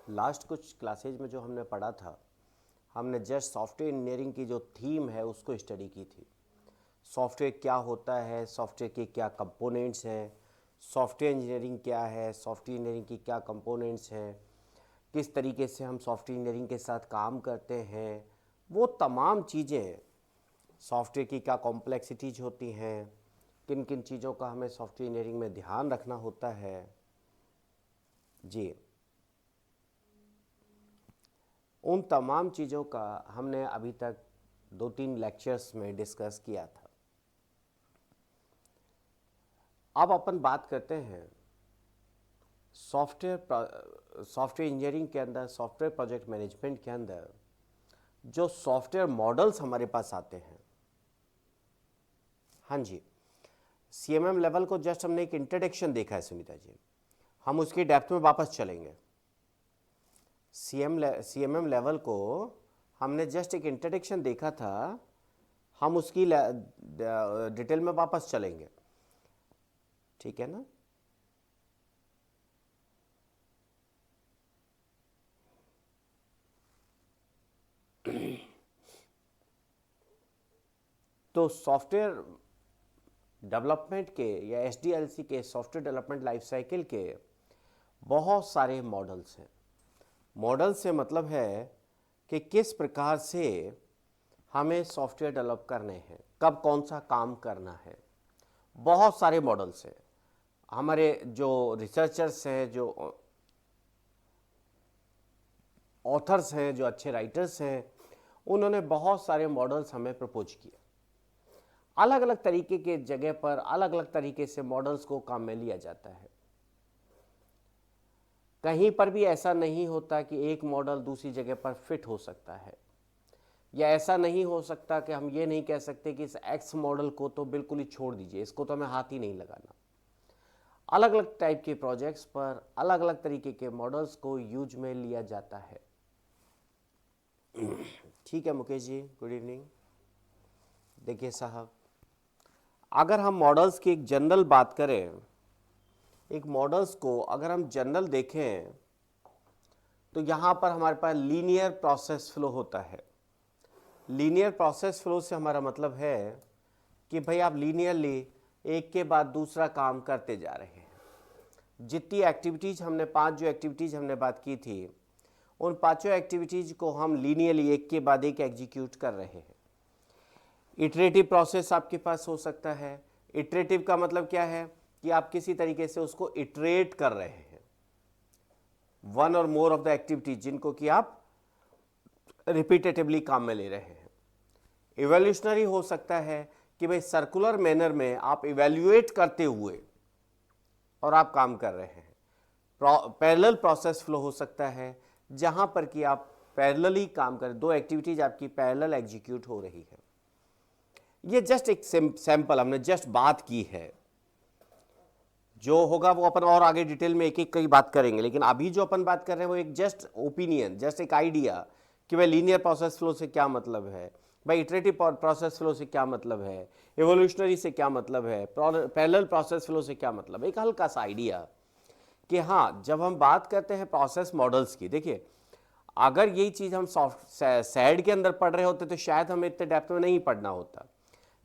Last कुछ classes में जो हमने पढ़ा था, हमने जस्ट सॉफ्टवेयर इंजीनियरिंग की जो थीम है उसको स्टडी की थी। सॉफ्टवेयर क्या होता है, सॉफ्टवेयर के क्या कंपोनेंट्स हैं, सॉफ्टवेयर इंजीनियरिंग क्या है, सॉफ्टवेयर इंजीनियरिंग की क्या कंपोनेंट्स हैं, किस तरीके से हम सॉफ्टवेयर इंजीनियरिंग के साथ काम करते हैं, वो तमाम चीज़ें, सॉफ्टवेयर की क्या कॉम्प्लेक्सिटीज होती हैं, किन किन चीज़ों का हमें सॉफ्टवेयर इंजीनियरिंग में ध्यान रखना होता है। जी, उन तमाम चीज़ों का हमने अभी तक 2-3 लेक्चर्स में डिस्कस किया था। अब अपन बात करते हैं सॉफ्टवेयर इंजीनियरिंग के अंदर, सॉफ्टवेयर प्रोजेक्ट मैनेजमेंट के अंदर जो सॉफ्टवेयर मॉडल्स हमारे पास आते हैं। हाँ जी, सीएमएम लेवल को जस्ट हमने एक इंट्रोडक्शन देखा है सुनीता जी, हम उसकी डेप्थ में वापस चलेंगे। सीएमएम लेवल को हमने जस्ट एक इंट्रोडक्शन देखा था, हम उसकी डिटेल में वापस चलेंगे, ठीक है ना। तो सॉफ्टवेयर डेवलपमेंट के या एसडीएलसी के, सॉफ्टवेयर डेवलपमेंट लाइफ साइकिल के बहुत सारे मॉडल्स हैं। मॉडल से मतलब है कि किस प्रकार से हमें सॉफ्टवेयर डेवलप करने हैं, कब कौन सा काम करना है। बहुत सारे मॉडल्स हैं। हमारे जो रिसर्चर्स हैं, जो ऑथर्स हैं, जो अच्छे राइटर्स हैं, उन्होंने बहुत सारे मॉडल्स हमें प्रपोज किए। अलग अलग तरीके के जगह पर अलग अलग तरीके से मॉडल्स को काम में लिया जाता है। कहीं पर भी ऐसा नहीं होता कि एक मॉडल दूसरी जगह पर फिट हो सकता है, या ऐसा नहीं हो सकता कि हम ये नहीं कह सकते कि इस एक्स मॉडल को तो बिल्कुल ही छोड़ दीजिए, इसको तो हमें हाथ ही नहीं लगाना। अलग अलग टाइप के प्रोजेक्ट्स पर अलग अलग तरीके के मॉडल्स को यूज में लिया जाता है। ठीक है मुकेश जी, गुड इवनिंग। देखिए साहब, अगर हम मॉडल्स की एक जनरल बात करें, एक मॉडल्स को अगर हम जनरल देखें तो यहाँ पर हमारे पास लीनियर प्रोसेस फ्लो होता है। लीनियर प्रोसेस फ्लो से हमारा मतलब है कि भाई आप लीनियरली एक के बाद दूसरा काम करते जा रहे हैं। जितनी एक्टिविटीज़ हमने, 5 जो एक्टिविटीज़ हमने बात की थी, उन 5 एक्टिविटीज़ को हम लीनियरली एक के बाद एक एग्जीक्यूट कर रहे हैं। इटरेटिव प्रोसेस आपके पास हो सकता है। इटरेटिव का मतलब क्या है कि आप किसी तरीके से उसको इटरेट कर रहे हैं, वन और मोर ऑफ द एक्टिविटीज जिनको कि आप रिपीटेटिवली काम में ले रहे हैं। इवोल्यूशनरी हो सकता है कि भाई सर्कुलर मैनर में आप इवैल्यूएट करते हुए और आप काम कर रहे हैं। पैरेलल प्रोसेस फ्लो हो सकता है जहां पर कि आप पैरेलली काम करें, 2 एक्टिविटीज आपकी पैरेलल एग्जीक्यूट हो रही है। ये जस्ट एक सैंपल हमने जस्ट बात की है, जो होगा वो अपन और आगे डिटेल में एक एक कई बात करेंगे। लेकिन अभी जो अपन बात कर रहे हैं वो एक जस्ट ओपिनियन, जस्ट एक आइडिया कि भाई लीनियर प्रोसेस फ्लो से क्या मतलब है, भाई इटरेटिव प्रोसेस फ्लो से क्या मतलब है, एवोल्यूशनरी से क्या मतलब है, पैरेलल प्रोसेस फ्लो से क्या मतलब है। एक हल्का सा आइडिया कि हाँ, जब हम बात करते हैं प्रोसेस मॉडल्स की, देखिए अगर यही चीज़ हम सैड के अंदर पढ़ रहे होते तो शायद हमें इतने डेप्थ में नहीं पढ़ना होता।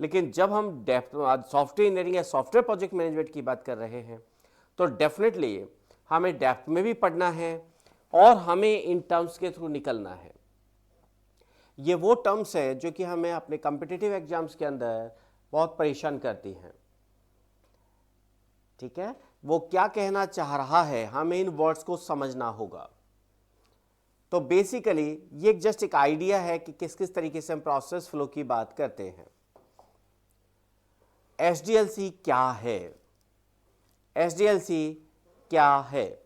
लेकिन जब हम सॉफ्टवेयर इंजीनियरिंग या सॉफ्टवेयर प्रोजेक्ट मैनेजमेंट की बात कर रहे हैं तो डेफिनेटली हमें डेप्थ में भी पढ़ना है और हमें इन टर्म्स के थ्रू निकलना है। ये वो टर्म्स हैं जो कि हमें अपने कॉम्पिटिटिव एग्जाम्स के अंदर बहुत परेशान करती हैं। ठीक है, वो क्या कहना चाह रहा है हमें इन वर्ड्स को समझना होगा। तो बेसिकली ये जस्ट एक आइडिया है कि किस किस तरीके से हम प्रोसेस फ्लो की बात करते हैं। एसडीएलसी क्या है? एसडीएलसी क्या है?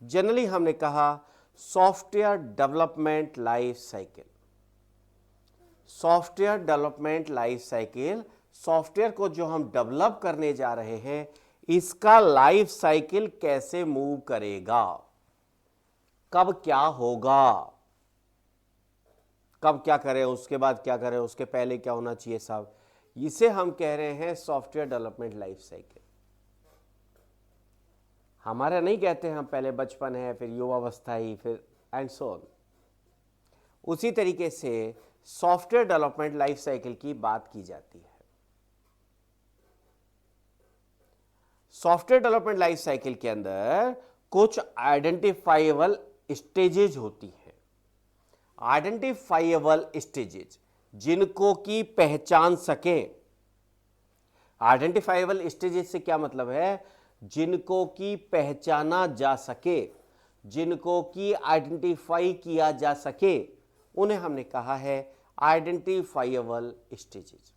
जनरली हमने कहा software development life cycle. Software development life cycle, software को जो हम डेवलप करने जा रहे हैं इसका लाइफ साइकिल कैसे मूव करेगा, कब क्या होगा, कब क्या करें, उसके बाद क्या करें, उसके पहले क्या होना चाहिए साहब, इसे हम कह रहे हैं सॉफ्टवेयर डेवलपमेंट लाइफ साइकिल। हमारा नहीं कहते हैं, हम पहले बचपन है, फिर युवावस्था ही, फिर एंड सो ऑन। उसी तरीके से सॉफ्टवेयर डेवलपमेंट लाइफ साइकिल की बात की जाती है। सॉफ्टवेयर डेवलपमेंट लाइफ साइकिल के अंदर कुछ आइडेंटिफाइबल स्टेजेज होती हैं। आइडेंटिफाइबल स्टेजेज, जिनको की पहचान सके। आइडेंटिफाइबल स्टेजेज से क्या मतलब है? जिनको की पहचाना जा सके, जिनको की आइडेंटिफाई किया जा सके, उन्हें हमने कहा है आइडेंटिफाइबल स्टेजेज।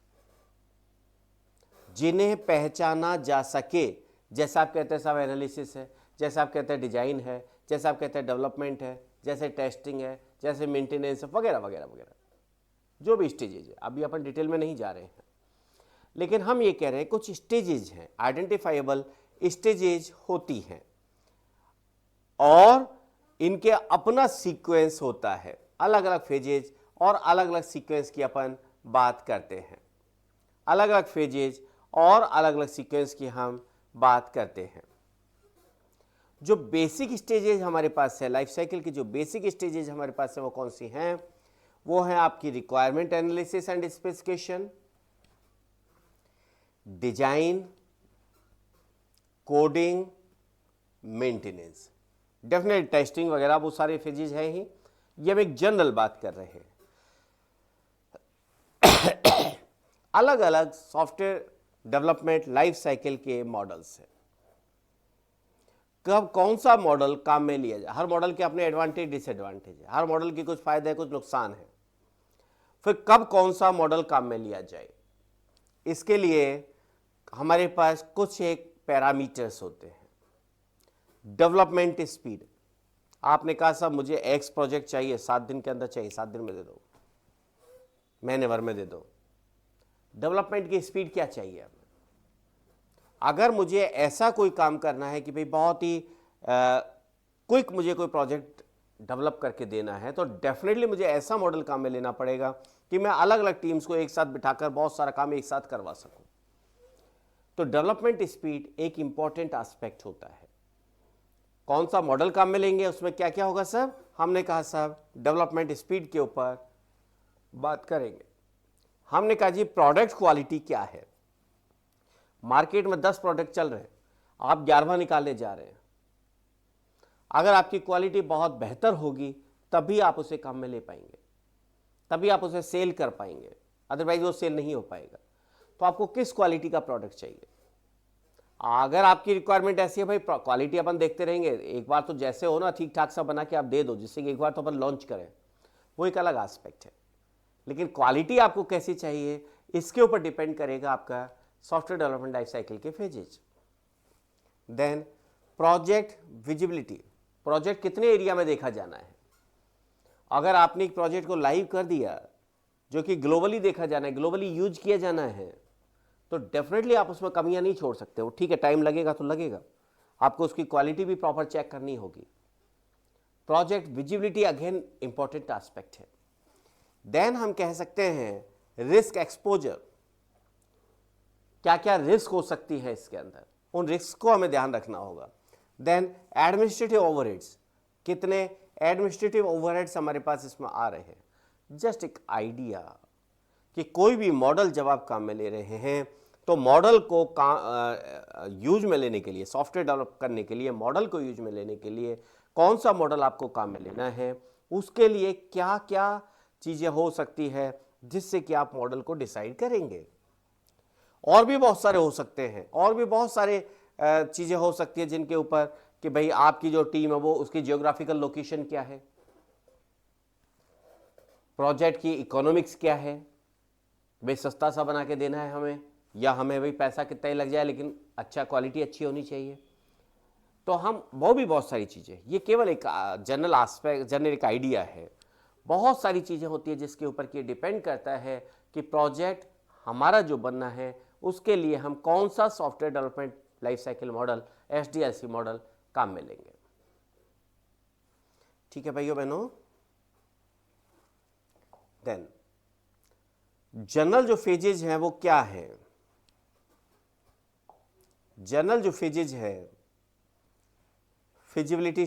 जिन्हें पहचाना जा सके, जैसा आप कहते हैं सब एनालिसिस है, जैसा आप कहते हैं डिजाइन है, जैसा आप कहते हैं डेवलपमेंट है, जैसे टेस्टिंग है, जैसे मेंटेनेंस है, वगैरह वगैरह वगैरह, जो भी स्टेजेज है। अभी अपन डिटेल में नहीं जा रहे हैं, लेकिन हम ये कह रहे हैं कुछ स्टेजेज हैं, आइडेंटिफाइबल स्टेजेज होती हैं, और इनके अपना सीक्वेंस होता है। अलग अलग फेजेज और अलग अलग सीक्वेंस की अपन बात करते हैं। अलग अलग फेजेज और अलग अलग सीक्वेंस की हम बात करते हैं। जो बेसिक स्टेजेज हमारे पास है, लाइफ साइकिल की जो बेसिक स्टेजेज हमारे पास है, वो कौन सी हैं? वो है आपकी requirement analysis and specification, design, coding, maintenance, definite testing वगैरह, वो सारे फेजेज हैं ही। ये हम एक जनरल बात कर रहे हैं। अलग अलग सॉफ्टवेयर डेवलपमेंट लाइफ साइकिल के मॉडल्स हैं। कब कौन सा मॉडल काम में लिया जाए? हर मॉडल के अपने एडवांटेज डिसएडवांटेज है, हर मॉडल के कुछ फायदे हैं, कुछ नुकसान है। फिर कब कौन सा मॉडल काम में लिया जाए, इसके लिए हमारे पास कुछ एक पैरामीटर्स होते हैं। डेवलपमेंट स्पीड, आपने कहा साहब मुझे एक्स प्रोजेक्ट चाहिए, 7 दिन के अंदर चाहिए, 7 दिन में दे दो, महीने भर में दे दो। डेवलपमेंट की स्पीड क्या चाहिए हमें? अगर मुझे ऐसा कोई काम करना है कि भाई बहुत ही क्विक मुझे कोई प्रोजेक्ट डेवलप करके देना है, तो डेफिनेटली मुझे ऐसा मॉडल काम में लेना पड़ेगा कि मैं अलग अलग टीम्स को एक साथ बिठाकर बहुत सारा काम एक साथ करवा सकूं। तो डेवलपमेंट स्पीड एक इंपॉर्टेंट एस्पेक्ट होता है। कौन सा मॉडल काम में लेंगे, उसमें क्या क्या होगा साहब? हमने कहा साहब डेवलपमेंट स्पीड के ऊपर बात करेंगे। हमने कहा जी प्रोडक्ट क्वालिटी क्या है। मार्केट में 10 प्रोडक्ट चल रहे हैं, आप 11वां निकालने जा रहे हैं। अगर आपकी क्वालिटी बहुत बेहतर होगी तभी आप उसे काम में ले पाएंगे, तभी आप उसे सेल कर पाएंगे, अदरवाइज वो सेल नहीं हो पाएगा। तो आपको किस क्वालिटी का प्रोडक्ट चाहिए? अगर आपकी रिक्वायरमेंट ऐसी है भाई क्वालिटी अपन देखते रहेंगे, एक बार तो जैसे हो ना ठीक ठाक सा बना के आप दे दो, जिससे कि एक बार तो अपन लॉन्च करें, वो एक अलग एस्पेक्ट है। लेकिन क्वालिटी आपको कैसी चाहिए, इसके ऊपर डिपेंड करेगा आपका सॉफ्टवेयर डेवलपमेंट लाइफ साइकिल के phases. Then project visibility, project कितने एरिया में देखा जाना है। अगर आपने एक प्रोजेक्ट को लाइव कर दिया जो कि ग्लोबली देखा जाना है, ग्लोबली यूज किया जाना है, तो डेफिनेटली आप उसमें कमियां नहीं छोड़ सकते हो। ठीक है, टाइम लगेगा तो लगेगा, आपको उसकी क्वालिटी भी प्रॉपर चेक करनी होगी। Project visibility again important aspect है। देन हम कह सकते हैं रिस्क एक्सपोजर, क्या क्या रिस्क हो सकती है इसके अंदर, उन रिस्क को हमें ध्यान रखना होगा। देन एडमिनिस्ट्रेटिव ओवरहेड्स, कितने एडमिनिस्ट्रेटिव ओवरहेड्स हमारे पास इसमें आ रहे हैं। जस्ट एक आइडिया कि कोई भी मॉडल जब आप काम में ले रहे हैं तो मॉडल को यूज में लेने के लिए, सॉफ्टवेयर डेवलप करने के लिए, मॉडल को यूज में लेने के लिए कौन सा मॉडल आपको काम में लेना है, उसके लिए क्या क्या चीजें हो सकती है जिससे कि आप मॉडल को डिसाइड करेंगे। और भी बहुत सारे हो सकते हैं, और भी बहुत सारे चीजें हो सकती है जिनके ऊपर कि भाई आपकी जो टीम है वो उसकी जियोग्राफिकल लोकेशन क्या है, प्रोजेक्ट की इकोनॉमिक्स क्या है, भाई सस्ता सा बना के देना है हमें, या हमें भाई पैसा कितना ही लग जाए लेकिन अच्छा क्वालिटी अच्छी होनी चाहिए। तो हम वो भी बहुत सारी चीजें, ये केवल एक जनरल एस्पेक्ट, जनरल एक आइडिया है। बहुत सारी चीजें होती है जिसके ऊपर कि डिपेंड करता है कि प्रोजेक्ट हमारा जो बनना है उसके लिए हम कौन सा software development life cycle model, SDLC model काम में लेंगे। ठीक है भाइयों बहनों। देन जनरल जो फेजेज हैं वो क्या है? जनरल जो फेजेज है फिजिबिलिटी